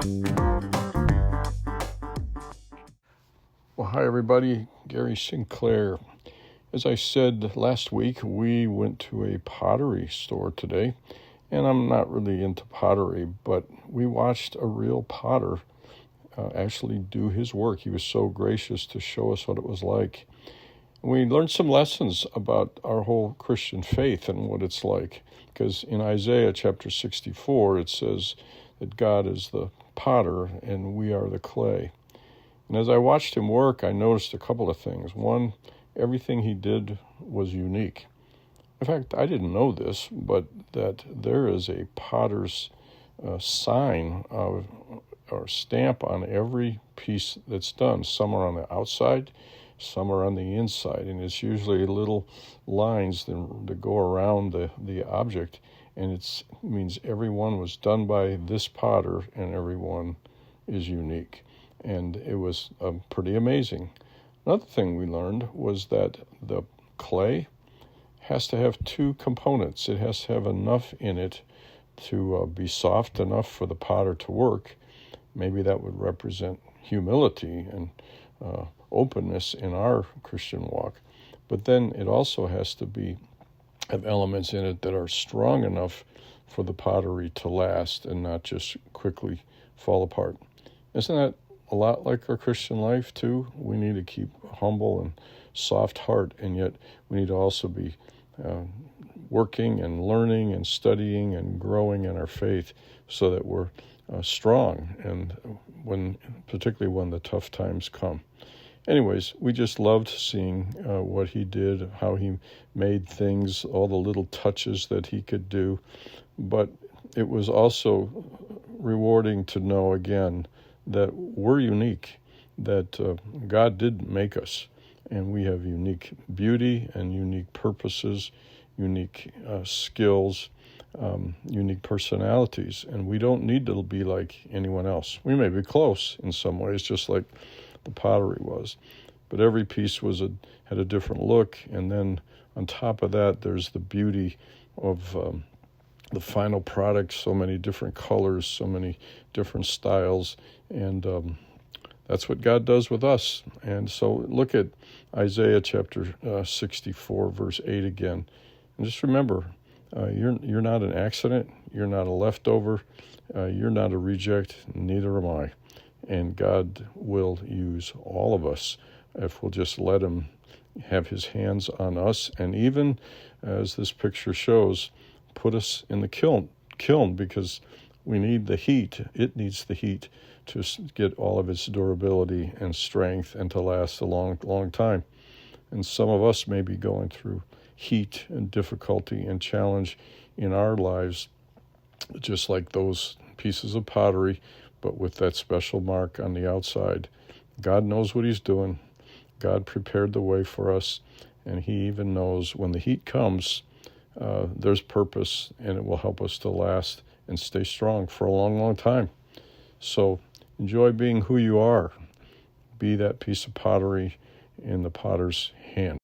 Well, hi everybody, Gary Sinclair. As I said last week, we went to a pottery store today, and I'm not really into pottery, but we watched a real potter actually do his work. He was so gracious to show us what it was like. We learned some lessons about our whole Christian faith and what it's like, because in Isaiah chapter 64, it says that God is the potter and we are the clay. And as I watched him work, I noticed a couple of things. One, everything he did was unique. In fact, I didn't know this, but that there is a potter's sign or stamp on every piece that's done. Some are on the outside, some are on the inside, and it's usually little lines that go around the object, and it means everyone was done by this potter and everyone is unique. And it was pretty amazing. Another thing we learned was that the clay has to have two components. It has to have enough in it to be soft enough for the potter to work. Maybe that would represent humility and openness in our Christian walk. But then it also has to have elements in it that are strong enough for the pottery to last and not just quickly fall apart. Isn't that a lot like our Christian life too? We need to keep humble and soft heart, and yet we need to also be working and learning and studying and growing in our faith so that we're strong, and particularly when the tough times come. Anyways, we just loved seeing what he did, how he made things, all the little touches that he could do. But it was also rewarding to know again that we're unique, that God did make us, and we have unique beauty and unique purposes, unique skills, unique personalities, and we don't need to be like anyone else. We may be close in some ways, just like the pottery was, but every piece had a different look, and then on top of that, there's the beauty of the final product, so many different colors, so many different styles, and that's what God does with us. And so look at Isaiah chapter 64, verse 8 again, and just remember, you're not an accident, you're not a leftover, you're not a reject, neither am I. And God will use all of us if we'll just let him have his hands on us, and even, as this picture shows, put us in the kiln because we need the heat. It needs the heat to get all of its durability and strength and to last a long, long time. And some of us may be going through heat and difficulty and challenge in our lives, just like those pieces of pottery, but with that special mark on the outside. God knows what he's doing. God prepared the way for us, and he even knows when the heat comes, there's purpose, and it will help us to last and stay strong for a long, long time. So enjoy being who you are. Be that piece of pottery in the potter's hand.